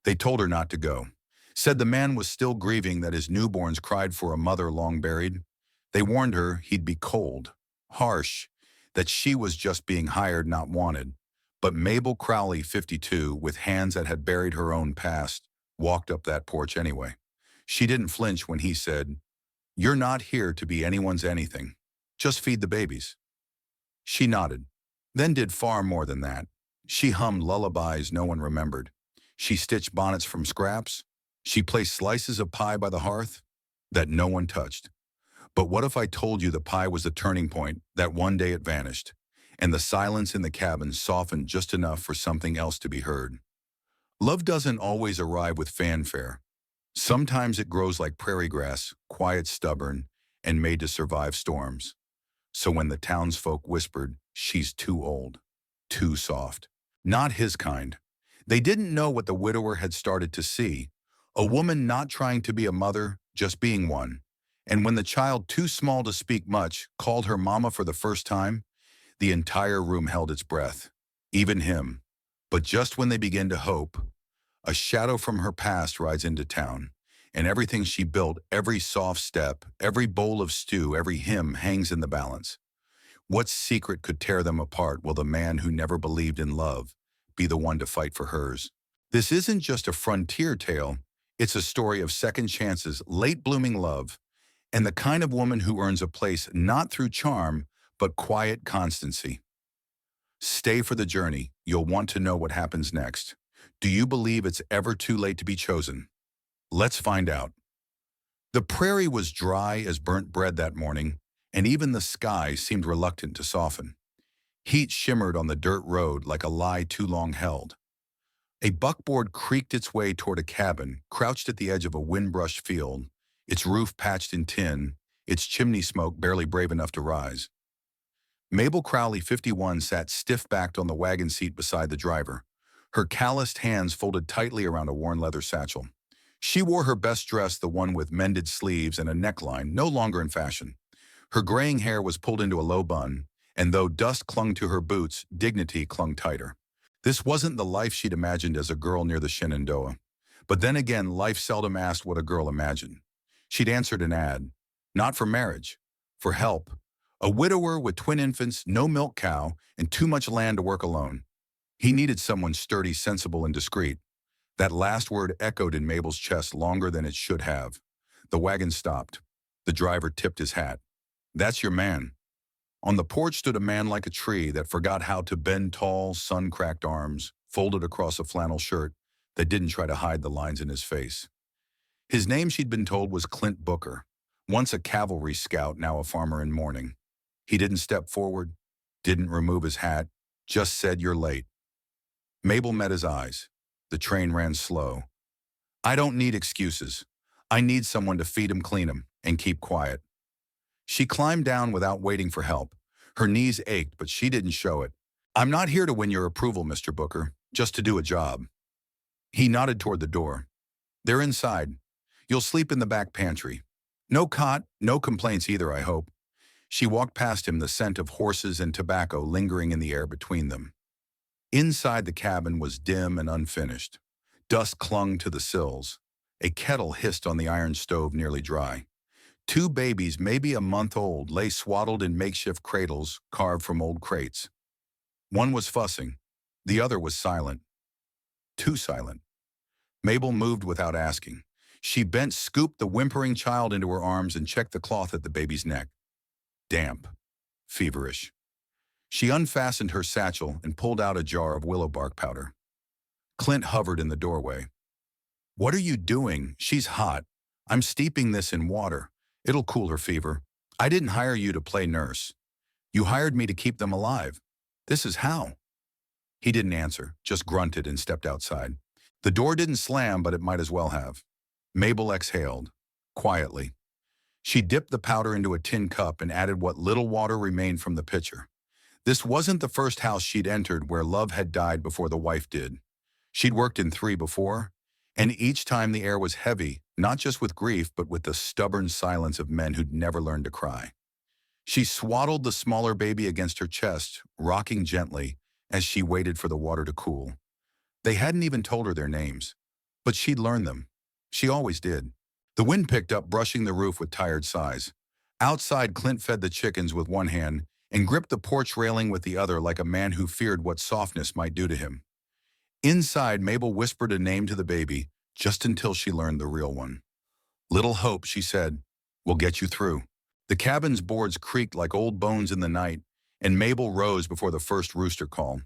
They told her not to go. Said the man was still grieving that his newborns cried for a mother long buried. They warned her he'd be cold, harsh, that she was just being hired, not wanted. But Mabel Crowley, 52, with hands that had buried her own past, walked up that porch anyway. She didn't flinch when he said, "You're not here to be anyone's anything. Just feed the babies." She nodded, then did far more than that. She hummed lullabies no one remembered. She stitched bonnets from scraps. She placed slices of pie by the hearth that no one touched. But what if I told you the pie was the turning point, that one day it vanished, and the silence in the cabin softened just enough for something else to be heard? Love doesn't always arrive with fanfare. Sometimes it grows like prairie grass, quiet, stubborn, and made to survive storms. So when the townsfolk whispered, "She's too old, too soft," not his kind, they didn't know what the widower had started to see. A woman not trying to be a mother, just being one. And when the child, too small to speak much, called her mama for the first time, the entire room held its breath, even him. But just when they begin to hope, a shadow from her past rides into town, and everything she built, every soft step, every bowl of stew, every hymn hangs in the balance. What secret could tear them apart? Will the man who never believed in love be the one to fight for hers? This isn't just a frontier tale. It's a story of second chances, late-blooming love, and the kind of woman who earns a place not through charm, but quiet constancy. Stay for the journey. You'll want to know what happens next. Do you believe it's ever too late to be chosen? Let's find out. The prairie was dry as burnt bread that morning, and even the sky seemed reluctant to soften. Heat shimmered on the dirt road like a lie too long held. A buckboard creaked its way toward a cabin, crouched at the edge of a wind-brushed field, its roof patched in tin, its chimney smoke barely brave enough to rise. Mabel Crowley, 51, sat stiff-backed on the wagon seat beside the driver, her calloused hands folded tightly around a worn leather satchel. She wore her best dress, the one with mended sleeves and a neckline, no longer in fashion. Her graying hair was pulled into a low bun, and though dust clung to her boots, dignity clung tighter. This wasn't the life she'd imagined as a girl near the Shenandoah. But then again, life seldom asked what a girl imagined. She'd answered an ad, not for marriage, for help. A widower with twin infants, no milk cow, and too much land to work alone. He needed someone sturdy, sensible, and discreet. That last word echoed in Mabel's chest longer than it should have. The wagon stopped. The driver tipped his hat. "That's your man." On the porch stood a man like a tree that forgot how to bend tall, sun-cracked arms, folded across a flannel shirt that didn't try to hide the lines in his face. His name, she'd been told, was Clint Booker, once a cavalry scout, now a farmer in mourning. He didn't step forward, didn't remove his hat, just said, "You're late." Mabel met his eyes. The train ran slow. "I don't need excuses. I need someone to feed him, clean him, and keep quiet." She climbed down without waiting for help. Her knees ached, but she didn't show it. "I'm not here to win your approval, Mr. Booker, just to do a job." He nodded toward the door. "They're inside. You'll sleep in the back pantry. No cot, no complaints either, I hope." She walked past him, the scent of horses and tobacco lingering in the air between them. Inside the cabin was dim and unfinished. Dust clung to the sills. A kettle hissed on the iron stove, nearly dry. Two babies, maybe a month old, lay swaddled in makeshift cradles carved from old crates. One was fussing. The other was silent. Too silent. Mabel moved without asking. She bent, scooped the whimpering child into her arms, and checked the cloth at the baby's neck. Damp. Feverish. She unfastened her satchel and pulled out a jar of willow bark powder. Clint hovered in the doorway. "What are you doing? She's hot. I'm steeping this in water. It'll cool her fever. I didn't hire you to play nurse. You hired me to keep them alive. This is how." He didn't answer, just grunted and stepped outside. The door didn't slam, but it might as well have. Mabel exhaled, quietly. She dipped the powder into a tin cup and added what little water remained from the pitcher. This wasn't the first house she'd entered where love had died before the wife did. She'd worked in 3 before, and each time the air was heavy, not just with grief, but with the stubborn silence of men who'd never learned to cry. She swaddled the smaller baby against her chest, rocking gently as she waited for the water to cool. They hadn't even told her their names. But she'd learn them. She always did. The wind picked up, brushing the roof with tired sighs. Outside, Clint fed the chickens with one hand and gripped the porch railing with the other like a man who feared what softness might do to him. Inside, Mabel whispered a name to the baby, just until she learned the real one. "Little Hope," she said, "will get you through." The cabin's boards creaked like old bones in the night, and Mabel rose before the first rooster call.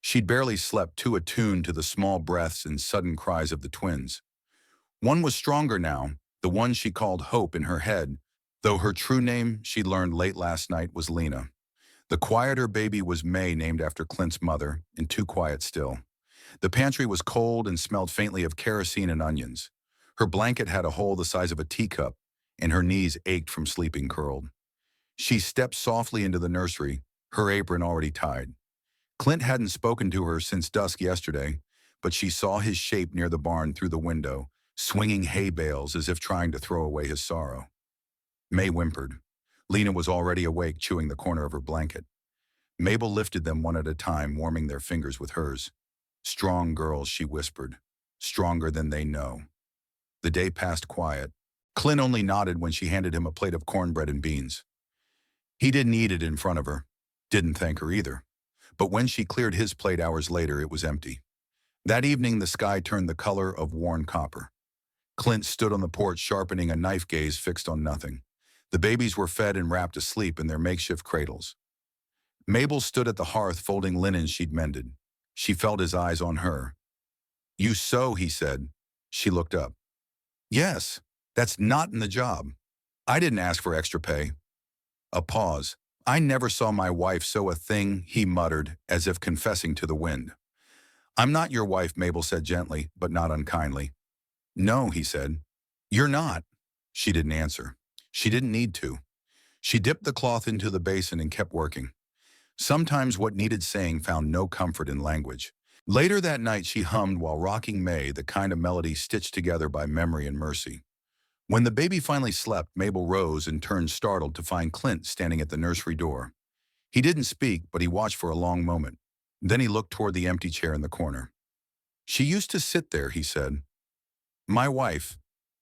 She'd barely slept, too attuned to the small breaths and sudden cries of the twins. One was stronger now, the one she called Hope in her head, though her true name, she learned late last night, was Lena. The quieter baby was May, named after Clint's mother, and too quiet still. The pantry was cold and smelled faintly of kerosene and onions. Her blanket had a hole the size of a teacup, and her knees ached from sleeping curled. She stepped softly into the nursery, her apron already tied. Clint hadn't spoken to her since dusk yesterday, but she saw his shape near the barn through the window, swinging hay bales as if trying to throw away his sorrow. May whimpered. Lena was already awake, chewing the corner of her blanket. Mabel lifted them one at a time, warming their fingers with hers. "Strong girls," she whispered. "Stronger than they know." The day passed quiet. Clint only nodded when she handed him a plate of cornbread and beans. He didn't eat it in front of her, didn't thank her either. But when she cleared his plate hours later, it was empty. That evening, the sky turned the color of worn copper. Clint stood on the porch, sharpening a knife, gaze fixed on nothing. The babies were fed and wrapped asleep in their makeshift cradles. Mabel stood at the hearth, folding linen she'd mended. She felt his eyes on her. "You sew," he said. She looked up. "Yes, that's not in the job. I didn't ask for extra pay." A pause. "I never saw my wife sew a thing," he muttered, as if confessing to the wind. "I'm not your wife," Mabel said gently, but not unkindly. "No," he said. "You're not." She didn't answer. She didn't need to. She dipped the cloth into the basin and kept working. Sometimes what needed saying found no comfort in language. Later that night, she hummed while rocking May, the kind of melody stitched together by memory and mercy. When the baby finally slept, Mabel rose and turned, startled to find Clint standing at the nursery door. He didn't speak, but he watched for a long moment. Then he looked toward the empty chair in the corner. "She used to sit there," he said. "My wife,"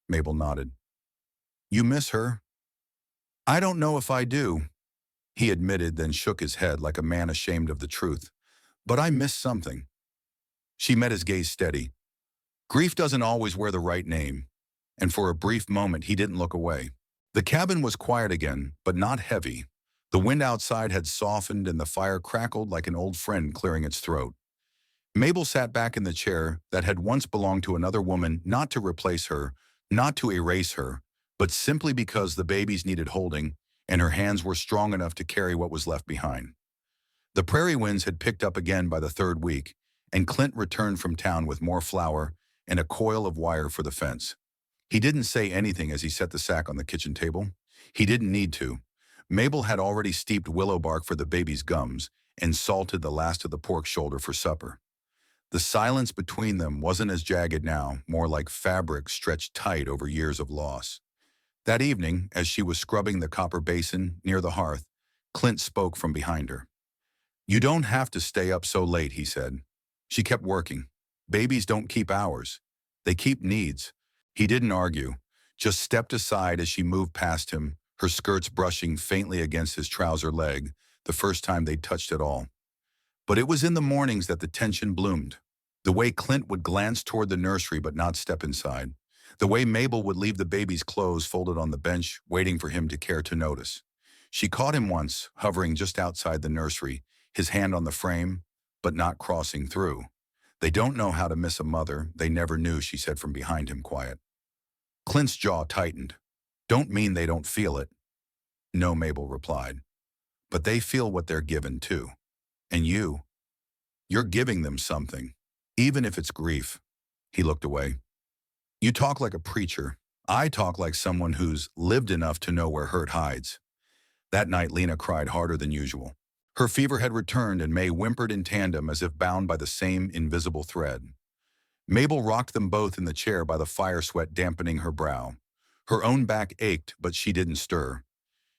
Mabel nodded. "You miss her?" "I don't know if I do," he admitted, then shook his head like a man ashamed of the truth. "But I miss something." She met his gaze steady. "Grief doesn't always wear the right name." And for a brief moment, he didn't look away. The cabin was quiet again, but not heavy. The wind outside had softened and the fire crackled like an old friend clearing its throat. Mabel sat back in the chair that had once belonged to another woman, not to replace her, not to erase her, but simply because the babies needed holding, and her hands were strong enough to carry what was left behind. The prairie winds had picked up again by the third week, and Clint returned from town with more flour and a coil of wire for the fence. He didn't say anything as he set the sack on the kitchen table. He didn't need to. Mabel had already steeped willow bark for the baby's gums and salted the last of the pork shoulder for supper. The silence between them wasn't as jagged now, more like fabric stretched tight over years of loss. That evening, as she was scrubbing the copper basin near the hearth, Clint spoke from behind her. "You don't have to stay up so late," he said. She kept working. "Babies don't keep hours. They keep needs." He didn't argue, just stepped aside as she moved past him, her skirts brushing faintly against his trouser leg, the first time they'd touched at all. But it was in the mornings that the tension bloomed. The way Clint would glance toward the nursery but not step inside. The way Mabel would leave the baby's clothes folded on the bench, waiting for him to care to notice. She caught him once, hovering just outside the nursery, his hand on the frame, but not crossing through. "They don't know how to miss a mother. They never knew," she said from behind him, quiet. Clint's jaw tightened. "Don't mean they don't feel it." "No," Mabel replied. "But they feel what they're given, too. And you're giving them something, even if it's grief." He looked away. "You talk like a preacher. I talk like someone who's lived enough to know where hurt hides." That night, Lena cried harder than usual. Her fever had returned, and May whimpered in tandem as if bound by the same invisible thread. Mabel rocked them both in the chair by the fire, sweat dampening her brow. Her own back ached, but she didn't stir.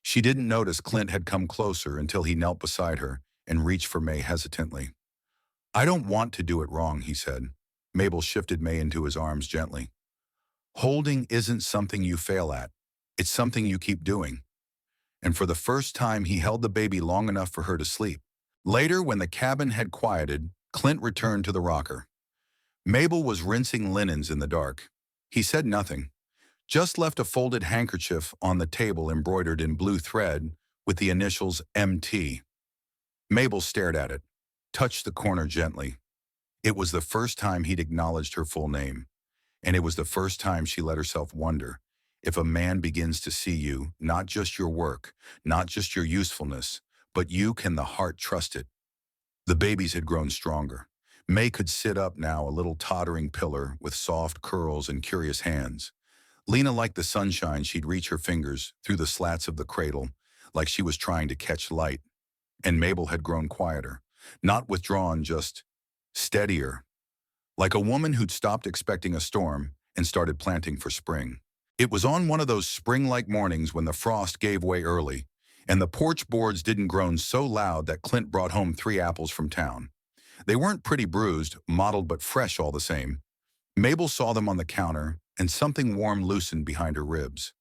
She didn't notice Clint had come closer until he knelt beside her and reached for May hesitantly. "I don't want to do it wrong," he said. Mabel shifted May into his arms gently. Holding isn't something you fail at. It's something you keep doing. And for the first time, he held the baby long enough for her to sleep. Later, when the cabin had quieted, Clint returned to the rocker. Mabel was rinsing linens in the dark. He said nothing, just left a folded handkerchief on the table embroidered in blue thread with the initials MT. Mabel stared at it, touched the corner gently. It was the first time he'd acknowledged her full name, and it was the first time she let herself wonder if a man begins to see you, not just your work, not just your usefulness, but you, can the heart trust it? The babies had grown stronger. May could sit up now, a little tottering pillar with soft curls and curious hands. Lena liked the sunshine. She'd reach her fingers through the slats of the cradle, like she was trying to catch light. And Mabel had grown quieter, not withdrawn, just steadier, like a woman who'd stopped expecting a storm and started planting for spring. It was on one of those spring-like mornings when the frost gave way early, and the porch boards didn't groan so loud that Clint brought home 3 apples from town. They weren't pretty bruised, mottled but fresh all the same. Mabel saw them on the counter, and something warm loosened behind her ribs.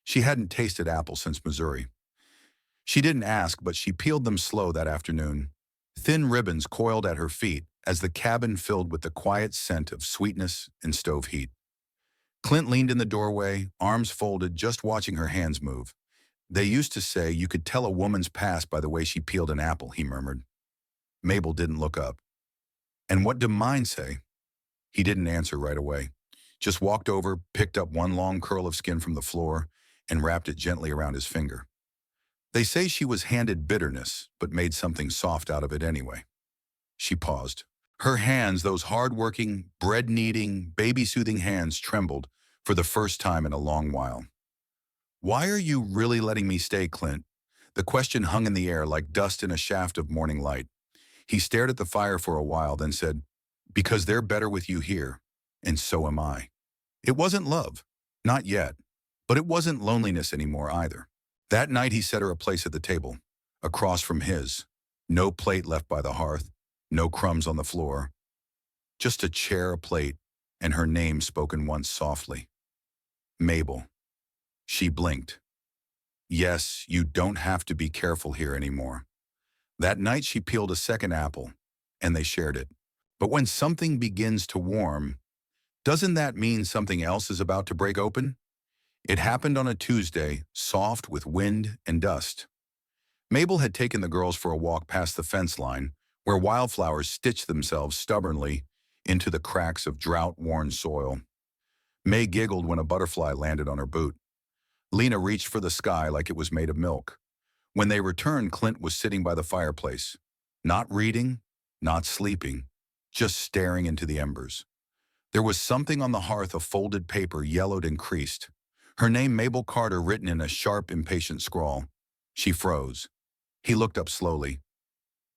She hadn't tasted apples since Missouri. She didn't ask, but she peeled them slow that afternoon. Thin ribbons coiled at her feet as the cabin filled with the quiet scent of sweetness and stove heat. Clint leaned in the doorway, arms folded, just watching her hands move. They used to say you could tell a woman's past by the way she peeled an apple, he murmured. Mabel didn't look up. And what do mine say? He didn't answer right away. Just walked over, picked up one long curl of skin from the floor, and wrapped it gently around his finger. They say she was handed bitterness, but made something soft out of it anyway. She paused. Her hands, those hard-working, bread-kneading, baby-soothing hands, trembled for the first time in a long while. Why are you really letting me stay, Clint? The question hung in the air like dust in a shaft of morning light. He stared at the fire for a while, then said, because they're better with you here, and so am I. It wasn't love, not yet, but it wasn't loneliness anymore either. That night he set her a place at the table, across from his. No plate left by the hearth, no crumbs on the floor. Just a chair, a plate, and her name spoken once softly. Mabel. She blinked. Yes, you don't have to be careful here anymore. That night she peeled a second apple, and they shared it. But when something begins to warm, doesn't that mean something else is about to break open? It happened on a Tuesday, soft with wind and dust. Mabel had taken the girls for a walk past the fence line, where wildflowers stitched themselves stubbornly into the cracks of drought-worn soil. May giggled when a butterfly landed on her boot. Lena reached for the sky like it was made of milk. When they returned, Clint was sitting by the fireplace, not reading, not sleeping, just staring into the embers. There was something on the hearth, a folded paper, yellowed and creased. Her name, Mabel Carter, written in a sharp, impatient scrawl. She froze. He looked up slowly.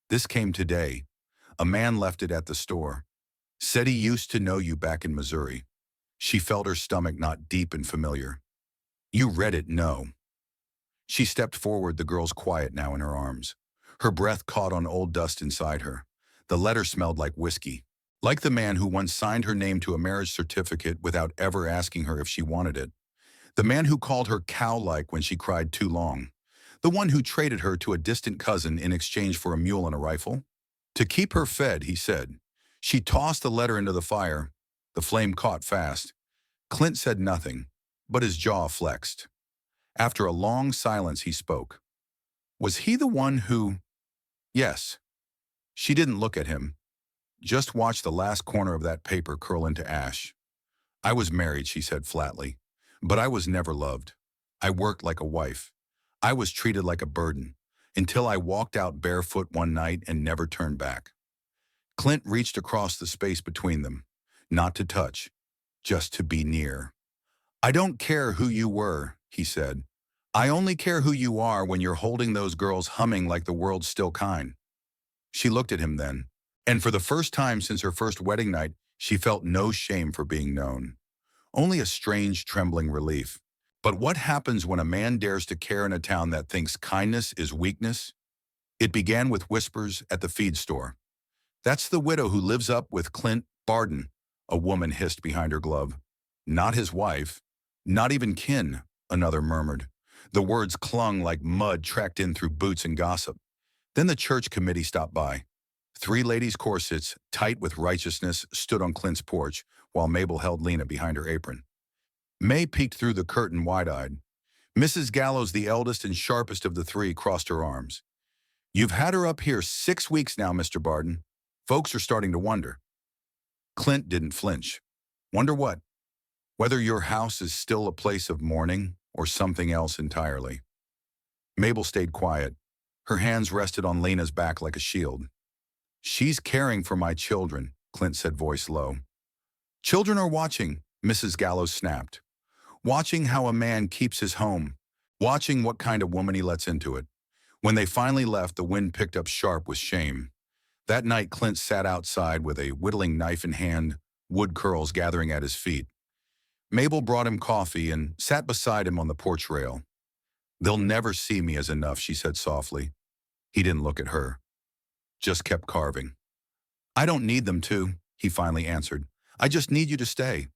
This came today. A man left it at the store. Said he used to know you back in Missouri. She felt her stomach knot deep and familiar. You read it, no. She stepped forward, the girls quiet now in her arms. Her breath caught on old dust inside her. The letter smelled like whiskey. Like the man who once signed her name to a marriage certificate without ever asking her if she wanted it. The man who called her cow-like when she cried too long. The one who traded her to a distant cousin in exchange for a mule and a rifle. To keep her fed, he said. She tossed the letter into the fire. The flame caught fast. Clint said nothing, but his jaw flexed. After a long silence, he spoke. Was he the one who... Yes. She didn't look at him. Just watched the last corner of that paper curl into ash. I was married, she said flatly, but I was never loved. I worked like a wife. I was treated like a burden, until I walked out barefoot one night and never turned back. Clint reached across the space between them, not to touch, just to be near. I don't care who you were, he said. I only care who you are when you're holding those girls, humming like the world's still kind. She looked at him then, and for the first time since her first wedding night, she felt no shame for being known. Only a strange, trembling relief. But what happens when a man dares to care in a town that thinks kindness is weakness? It began with whispers at the feed store. That's the widow who lives up with Clint Barden, a woman hissed behind her glove. Not his wife. Not even kin, another murmured. The words clung like mud tracked in through boots and gossip. Then the church committee stopped by. Three ladies' corsets, tight with righteousness, stood on Clint's porch, while Mabel held Lena behind her apron. May peeked through the curtain wide-eyed. Mrs. Gallows, the eldest and sharpest of the three, crossed her arms. "You've had her up here 6 weeks now, Mr. Barden. Folks are starting to wonder." Clint didn't flinch. "Wonder what? Whether your house is still a place of mourning or something else entirely." Mabel stayed quiet. Her hands rested on Lena's back like a shield. "She's caring for my children," Clint said, voice low. "Children are watching," Mrs. Gallows snapped. "Watching how a man keeps his home. Watching what kind of woman he lets into it." When they finally left, the wind picked up sharp with shame. That night, Clint sat outside with a whittling knife in hand, wood curls gathering at his feet. Mabel brought him coffee and sat beside him on the porch rail. "They'll never see me as enough," she said softly. He didn't look at her, just kept carving. "I don't need them to," he finally answered. "I just need you to stay."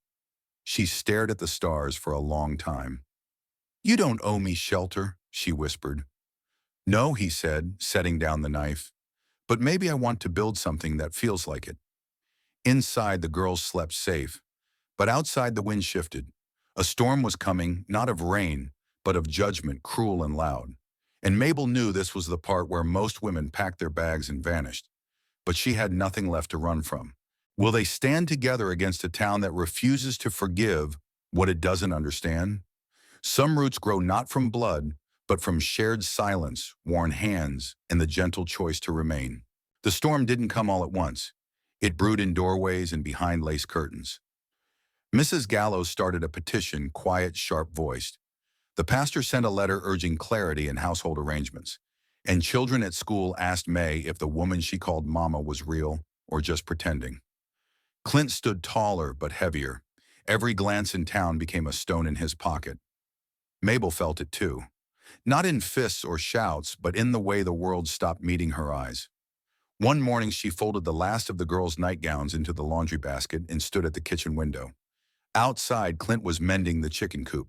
She stared at the stars for a long time. "You don't owe me shelter," she whispered. "No," he said, setting down the knife. "But maybe I want to build something that feels like it." Inside, the girls slept safe, but outside the wind shifted. A storm was coming, not of rain, but of judgment, cruel and loud. And Mabel knew this was the part where most women packed their bags and vanished. But she had nothing left to run from. Will they stand together against a town that refuses to forgive what it doesn't understand? Some roots grow not from blood, but from shared silence, worn hands, and the gentle choice to remain. The storm didn't come all at once. It brewed in doorways and behind lace curtains. Mrs. Gallows started a petition, quiet, sharp-voiced. The pastor sent a letter urging clarity in household arrangements. And children at school asked May if the woman she called Mama was real or just pretending. Clint stood taller but heavier. Every glance in town became a stone in his pocket. Mabel felt it too. Not in fists or shouts, but in the way the world stopped meeting her eyes. One morning she folded the last of the girls' nightgowns into the laundry basket and stood at the kitchen window. Outside, Clint was mending the chicken coop.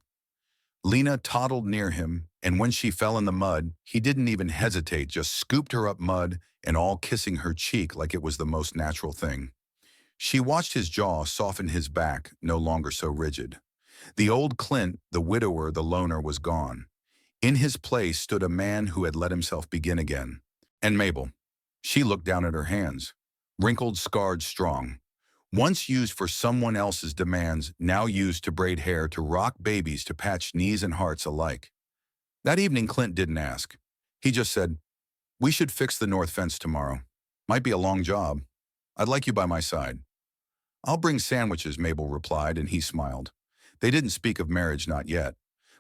Lena toddled near him, and when she fell in the mud, he didn't even hesitate, just scooped her up mud and all kissing her cheek like it was the most natural thing. She watched his jaw soften, his back no longer so rigid. The old Clint, the widower, the loner, was gone. In his place stood a man who had let himself begin again. And Mabel. She looked down at her hands. Wrinkled, scarred, strong. Once used for someone else's demands, now used to braid hair, to rock babies, to patch knees and hearts alike. That evening, Clint didn't ask. He just said, "We should fix the north fence tomorrow. Might be a long job. I'd like you by my side." "I'll bring sandwiches," Mabel replied, and he smiled. They didn't speak of marriage, not yet.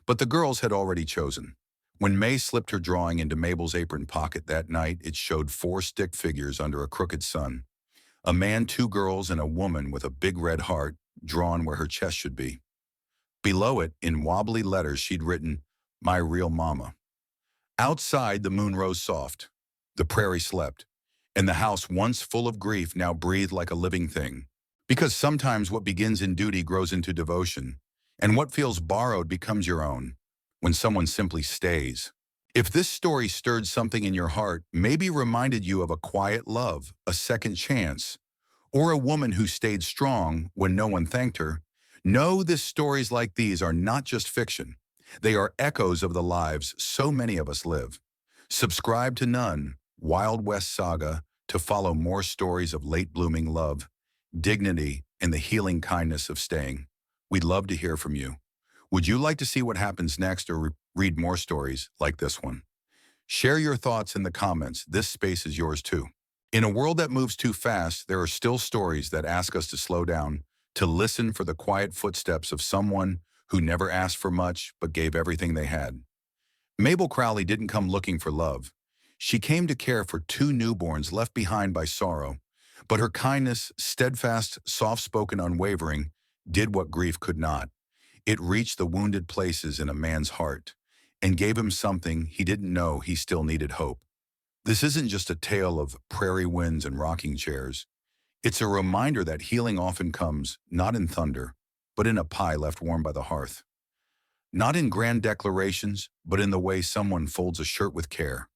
But the girls had already chosen. When May slipped her drawing into Mabel's apron pocket that night, it showed 4 stick figures under a crooked sun. A man, 2 girls, and a woman with a big red heart drawn where her chest should be. Below it, in wobbly letters, she'd written, "My real mama." Outside, the moon rose soft. The prairie slept. And the house, once full of grief, now breathed like a living thing. Because sometimes what begins in duty grows into devotion, and what feels borrowed becomes your own, when someone simply stays. If this story stirred something in your heart, maybe reminded you of a quiet love, a second chance, or a woman who stayed strong when no one thanked her, know this stories like these are not just fiction. They are echoes of the lives so many of us live. Subscribe to None, Wild West Saga, to follow more stories of late-blooming love, dignity, and the healing kindness of staying. We'd love to hear from you. Would you like to see what happens next or read more stories like this one? Share your thoughts in the comments. This space is yours too. In a world that moves too fast, there are still stories that ask us to slow down, to listen for the quiet footsteps of someone who never asked for much but gave everything they had. Mabel Crowley didn't come looking for love. She came to care for 2 newborns left behind by sorrow. But her kindness, steadfast, soft-spoken, unwavering, did what grief could not. It reached the wounded places in a man's heart and gave him something he didn't know he still needed: hope. This isn't just a tale of prairie winds and rocking chairs. It's a reminder that healing often comes not in thunder, but in a pie left warm by the hearth. Not in grand declarations, but in the way someone folds a shirt with care,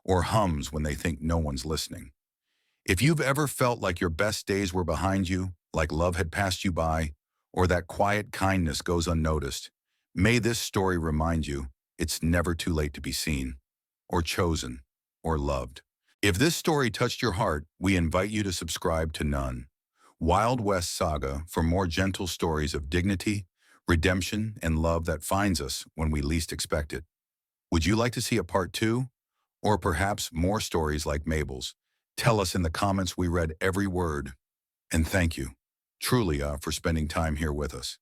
or hums when they think no one's listening. If you've ever felt like your best days were behind you, like love had passed you by, or that quiet kindness goes unnoticed, may this story remind you it's never too late to be seen, or chosen, or loved. If this story touched your heart, we invite you to subscribe to None, Wild West Saga for more gentle stories of dignity, redemption, and love that finds us when we least expect it. Would you like to see a part two? Or perhaps more stories like Mabel's? Tell us in the comments. We read every word. And thank you, truly, for spending time here with us.